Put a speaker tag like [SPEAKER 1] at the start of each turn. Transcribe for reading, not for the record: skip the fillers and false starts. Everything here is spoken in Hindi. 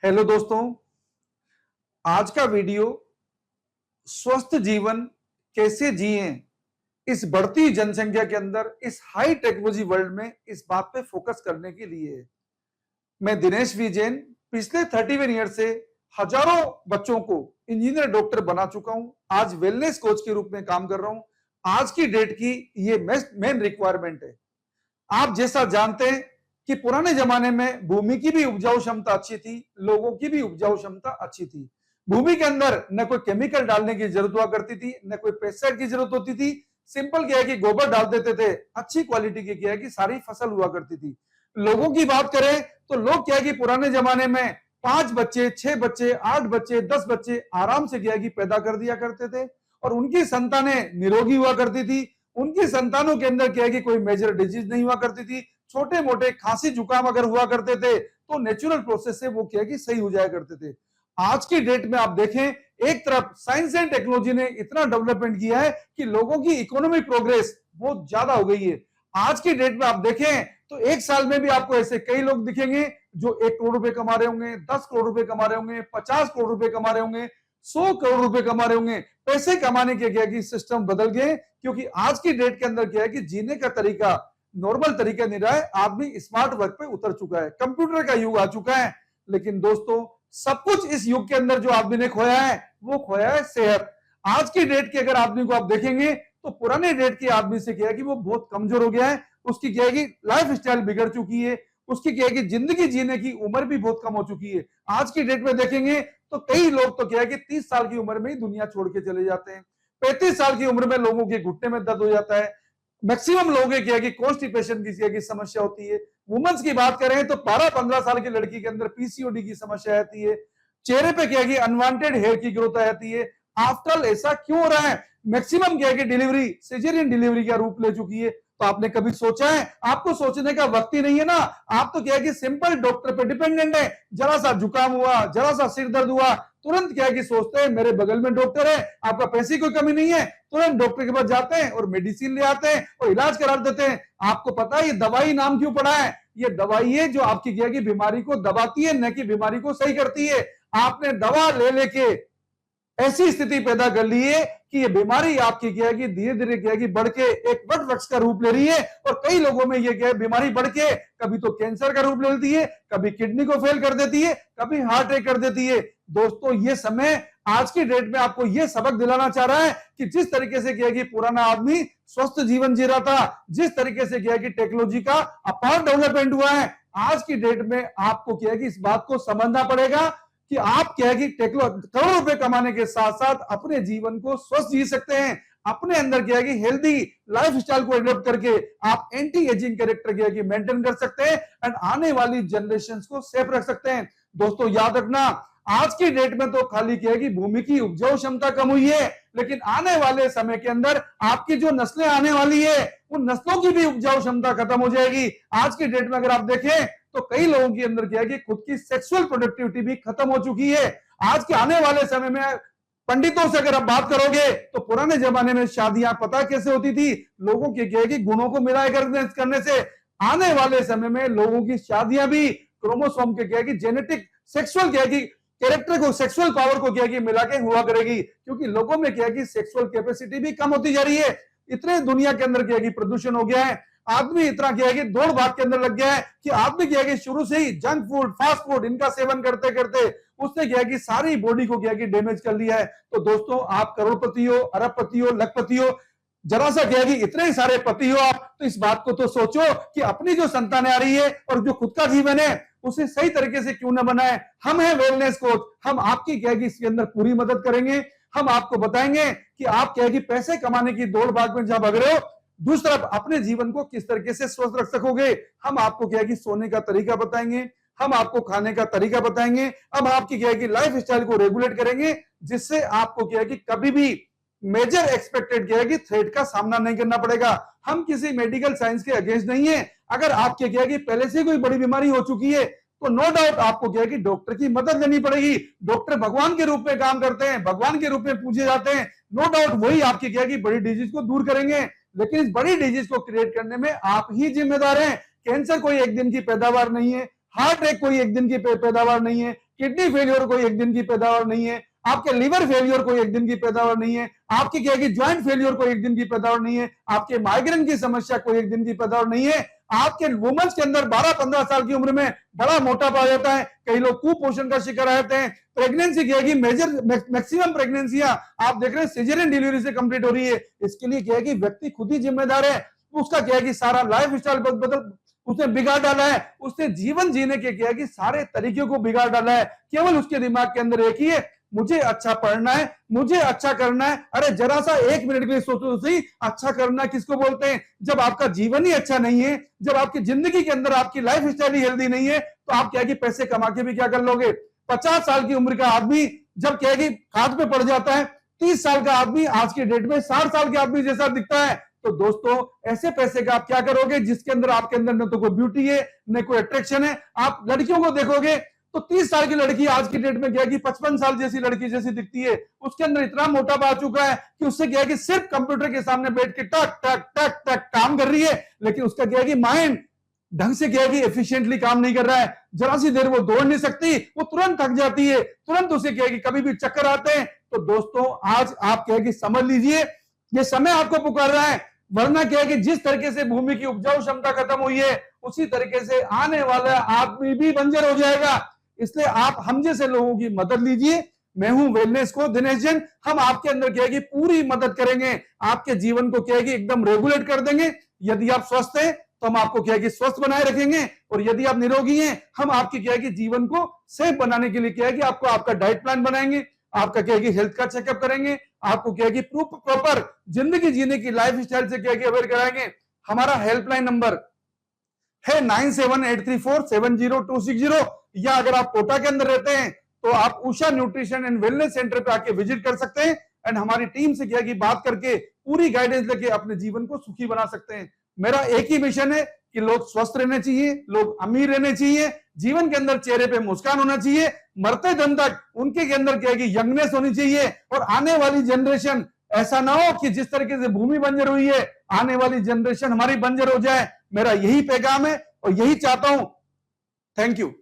[SPEAKER 1] हेलो दोस्तों, आज का वीडियो स्वस्थ जीवन कैसे जिएं इस बढ़ती जनसंख्या के अंदर इस हाई टेक्नोलॉजी वर्ल्ड में इस बात पे फोकस करने के लिए है। मैं दिनेश वी जैन पिछले 31 ईयर से हजारों बच्चों को इंजीनियर डॉक्टर बना चुका हूं। आज वेलनेस कोच के रूप में काम कर रहा हूं। आज की डेट की ये मेन रिक्वायरमेंट है। आप जैसा जानते हैं कि पुराने जमाने में भूमि की भी उपजाऊ क्षमता अच्छी थी, लोगों की भी उपजाऊ क्षमता अच्छी थी। भूमि के अंदर न कोई केमिकल डालने की जरूरत हुआ करती थी, न कोई पेस्टिसाइड की जरूरत होती थी। सिंपल क्या है कि गोबर डाल देते थे, अच्छी क्वालिटी की क्या है कि सारी फसल हुआ करती थी। लोगों की बात करें तो लोग क्या है कि पुराने जमाने में 5 बच्चे, 6 बच्चे, 8 बच्चे, 10 बच्चे आराम से क्या है कि पैदा कर दिया करते थे और उनकी संतानें निरोगी हुआ करती थी। उनकी संतानों के अंदर क्या है कि कोई मेजर डिजीज नहीं हुआ करती थी। छोटे मोटे खांसी जुकाम अगर हुआ करते थे तो नेचुरल प्रोसेस से वो क्या है कि सही हो जाया करते थे। आज की डेट में आप देखें, एक तरफ साइंस एंड टेक्नोलॉजी ने इतना डेवलपमेंट किया है कि लोगों की इकोनॉमिक प्रोग्रेस बहुत ज्यादा हो गई है। आज की डेट में आप देखें तो एक साल में भी आपको ऐसे कई लोग दिखेंगे जो 1 करोड़ रुपए कमा रहे होंगे, 10 करोड़ रुपए कमा रहे होंगे, 50 करोड़ रुपए कमा रहे होंगे, 100 करोड़ रुपए कमा रहे होंगे। पैसे कमाने के क्या कि सिस्टम बदल गए, क्योंकि आज की डेट के अंदर क्या है कि जीने का तरीका नॉर्मल तरीका नहीं रहा है। आदमी स्मार्ट वर्क पे उतर चुका है, कंप्यूटर का युग आ चुका है। लेकिन दोस्तों, सब कुछ इस युग के अंदर जो आदमी ने खोया है वो खोया है सेहत। आज की डेट के अगर आदमी को आप देखेंगे तो पुराने डेट के आदमी से क्या है कि वो बहुत कमजोर हो गया है। उसकी क्या है कि लाइफ स्टाइल बिगड़ चुकी है, उसकी क्या है कि जिंदगी जीने की उम्र भी बहुत कम हो चुकी है। आज की डेट में देखेंगे तो कई लोग तो क्या है कि 30 साल की उम्र में ही दुनिया छोड़ के चले जाते हैं। 35 साल की उम्र में लोगों के घुटने में दर्द हो जाता है। मैक्सिमम लोगों के क्या है कि कॉन्स्टिपेशन की समस्या होती है। वुमेन्स की बात करें तो 12-15 साल की लड़की के अंदर पीसीओडी की समस्या आती है। चेहरे पे क्या है कि अनवांटेड हेयर की ग्रोथ आ जाती है। आफ्टर ऑल ऐसा क्यों हो रहा है? मैक्सिमम क्या है कि डिलीवरी सिजेरियन डिलीवरी का रूप ले चुकी है। तो आपने कभी सोचा है? आपको सोचने का वक्त ही नहीं है ना। आप तो क्या है कि सिंपल डॉक्टर पे डिपेंडेंट है। जरा सा जुकाम हुआ, जरा सा सिर दर्द हुआ, तुरंत क्या है कि सोचते हैं मेरे बगल में डॉक्टर है, आपका पैसे की कोई कमी नहीं है, तुरंत डॉक्टर के पास जाते हैं और मेडिसिन ले आते हैं और इलाज करा देते हैं। आपको पता है ये दवाई नाम क्यों पड़ा है? ये दवाई है जो आपकी क्या है कि बीमारी को दबाती है, न कि बीमारी को सही करती है। आपने दवा ले लेके ऐसी स्थिति पैदा कर ली है कि ये बीमारी आपकी क्या है कि धीरे धीरे क्या है कि बढ़ के एक वट वृक्ष का रूप ले रही है। और कई लोगों में ये क्या है बीमारी बढ़ के कभी तो कैंसर का रूप ले लेती है, कभी किडनी को फेल कर देती है, कभी हार्ट अटैक कर देती है। दोस्तों, ये समय आज की डेट में आपको ये सबक दिलाना चाह रहा है कि जिस तरीके से क्या है कि पुराना आदमी स्वस्थ जीवन जी रहा था, जिस तरीके से क्या है कि टेक्नोलॉजी का अपार डेवलपमेंट हुआ है, आज की डेट में आपको क्या है कि इस बात को समझना पड़ेगा कि आप क्या है कि करोड़ों रुपए कमाने के साथ साथ अपने जीवन को स्वस्थ जी सकते हैं। अपने अंदर क्या है कि हेल्दी लाइफ स्टाइल को एडॉप्ट करके आप एंटी एजिंग कैरेक्टर क्या है कि मेंटेन कर सकते हैं एंड आने वाली जनरेशन को सेफ रख सकते हैं। दोस्तों, याद रखना, आज की डेट में तो खाली क्या है कि भूमि की उपजाऊ क्षमता कम हुई है, लेकिन आने वाले समय के अंदर आपकी जो नस्लें आने वाली है उन नस्लों की भी उपजाऊ क्षमता खत्म हो जाएगी। आज की डेट में अगर आप देखें तो कई लोगों के अंदर क्या है कि खुद की सेक्सुअल प्रोडक्टिविटी भी खत्म हो चुकी है। आज के आने वाले समय में पंडितों से अगर आप बात करोगे तो पुराने जमाने में शादियां पता कैसे होती थी? लोगों के क्या है कि गुणों को मिलाए करने से। आने वाले समय में लोगों की शादियां भी क्रोमोसोम के क्या है कि जेनेटिक सेक्सुअल क्या है कि कैरेक्टर को, सेक्सुअल पावर को क्या है कि मिला के हुआ करेगी, क्योंकि लोगों में क्या है कि सेक्सुअल कैपेसिटी भी कम होती जा रही है। इतने दुनिया के अंदर क्या है कि प्रदूषण हो गया है, आदमी इतना क्या है कि दौड़ भाग के अंदर लग गया है कि आदमी क्या है कि शुरू से ही जंक फूड, फास्ट फूड इनका सेवन करते करते उसने क्या है कि सारी बॉडी को क्या है कि डैमेज कर लिया है। तो दोस्तों, आप करोड़पति हो, अरबपति हो, लखपति हो, जरा सा क्या है कि इतने सारे पति हो आप, तो इस बात को तो सोचो कि अपनी जो संतानें आ रही है और जो खुद का जीवन है उसे सही तरीके से क्यों ना बनाए। हम हैं वेलनेस कोच, हम आपकी क्या है कि इसके अंदर पूरी मदद करेंगे। हम आपको बताएंगे कि आप क्या है कि पैसे कमाने की दौड़ भाग में जहां भाग रहे हो, दूसरा अपने जीवन को किस तरीके से स्वस्थ रख सकोगे। हम आपको क्या है कि सोने का तरीका बताएंगे, हम आपको खाने का तरीका बताएंगे, अब आपकी क्या है कि लाइफ स्टाइल को रेगुलेट करेंगे, जिससे आपको क्या है कि कभी भी मेजर एक्सपेक्टेड क्या है कि थ्रेट का सामना नहीं करना पड़ेगा। हम किसी मेडिकल साइंस के अगेंस्ट नहीं है। अगर आपके क्या है कि पहले से कोई बड़ी बीमारी हो चुकी है तो नो डाउट आपको क्या है कि डॉक्टर की मदद लेनी पड़ेगी। डॉक्टर भगवान के रूप में काम करते हैं, भगवान के रूप में पूजे जाते हैं। नो डाउट वही आपकी क्या है कि बड़ी डिजीज को दूर करेंगे, लेकिन इस बड़ी डिजीज को क्रिएट करने में आप ही जिम्मेदार हैं। कैंसर कोई एक दिन की पैदावार नहीं है, हार्ट अटैक कोई एक दिन की पैदावार नहीं है, किडनी फेलियर कोई एक दिन की पैदावार नहीं है, आपके लिवर फेलियर कोई एक दिन की पैदावार नहीं है, आपकी क्या है ज्वाइंट फेलियर कोई एक दिन की पैदावार नहीं है, आपके माइग्रेन की समस्या कोई एक दिन की पैदावार नहीं है। आपके वुमेन्स के अंदर 12-15 साल की उम्र में बड़ा मोटापा आ जाता है, कई लोग कुपोषण का शिकार रहते हैं, प्रेगनेंसी क्या है मेजर मैक्सिमम प्रेगनेंसियां आप देख रहे हैं सिजेरियन डिलीवरी से कंप्लीट हो रही है। इसके लिए क्या है कि व्यक्ति खुद ही जिम्मेदार है, उसका क्या है कि सारा लाइफ स्टाइल बदल उसने बिगाड़ डाला है, उसने जीवन जीने के क्या है कि सारे तरीके को बिगाड़ डाला है। केवल उसके दिमाग के अंदर एक ही है, मुझे अच्छा पढ़ना है, मुझे अच्छा करना है। अरे जरा सा 1 मिनट के लिए सोचो तो सही, अच्छा करना किसको बोलते हैं? जब आपका जीवन ही अच्छा नहीं है, जब आपकी जिंदगी के अंदर आपकी लाइफ स्टाइल ही हेल्दी नहीं है, तो आप क्या है कि पैसे कमा के भी क्या कर लोगे? 50 साल की उम्र का आदमी जब क्या है कि हाथ पे पड़ जाता है, 30 साल का आदमी आज के डेट में 60 साल के आदमी जैसा दिखता है। तो दोस्तों ऐसे पैसे का आप क्या करोगे जिसके अंदर आपके अंदर न तो कोई ब्यूटी है न कोई अट्रैक्शन है। आप लड़कियों को देखोगे तो 30 साल की लड़की आज की डेट में क्या है कि 55 साल जैसी लड़की जैसी दिखती है, उसके अंदर इतना मोटापा आ चुका है कि उससे क्या है कि सिर्फ कंप्यूटर के सामने बैठ के टक टक टक टक काम कर रही है, लेकिन उसका क्या है कि माइंड ढंग से क्या है कि एफिशिएंटली काम नहीं कर रहा है। जरा सी देर वो दौड़ नहीं सकती, वो तुरंत थक जाती है, तुरंत उसे क्या है कि कभी भी चक्कर आते हैं। तो दोस्तों आज आप क्या है कि समझ लीजिए ये समय आपको पुकार रहा है, वरना क्या है कि जिस तरीके से भूमि की उपजाऊ क्षमता खत्म हुई है उसी तरीके से आने वाला आदमी भी बंजर हो जाएगा। इसलिए आप हम जैसे लोगों की मदद लीजिए। मैं हूं वेलनेस को दिनेश जैन, हम आपके अंदर क्या है कि पूरी मदद करेंगे, आपके जीवन को क्या है कि एकदम रेगुलेट कर देंगे। यदि आप स्वस्थ हैं तो हम आपको क्या है कि स्वस्थ बनाए रखेंगे, और यदि आप निरोगी हैं हम आपके क्या है कि जीवन को सेफ बनाने के लिए क्या है कि आपको आपका डाइट प्लान बनाएंगे, आपका क्या है कि हेल्थ का चेकअप करेंगे, आपको क्या है कि प्रॉपर जिंदगी जीने की लाइफ स्टाइल से क्या है कि अवेयर कराएंगे। हमारा हेल्पलाइन नंबर है 9783470260, या अगर आप कोटा के अंदर रहते हैं तो आप Usha nutrition and wellness centre पे आके विजिट कर सकते हैं, एंड हमारी टीम से क्या की बात करके पूरी गाइडेंस लेके अपने जीवन को सुखी बना सकते हैं। मेरा एक ही मिशन है कि लोग स्वस्थ रहने चाहिए, लोग अमीर रहने चाहिए, जीवन के अंदर चेहरे पे मुस्कान होना चाहिए, मरते दम तक उनके के अंदर क्या है कि यंगनेस होनी चाहिए, और आने वाली जनरेशन ऐसा ना हो कि जिस तरीके से भूमि बंजर हुई है आने वाली जनरेशन हमारी बंजर हो जाए। मेरा यही पैगाम है और यही चाहता हूं। Thank you.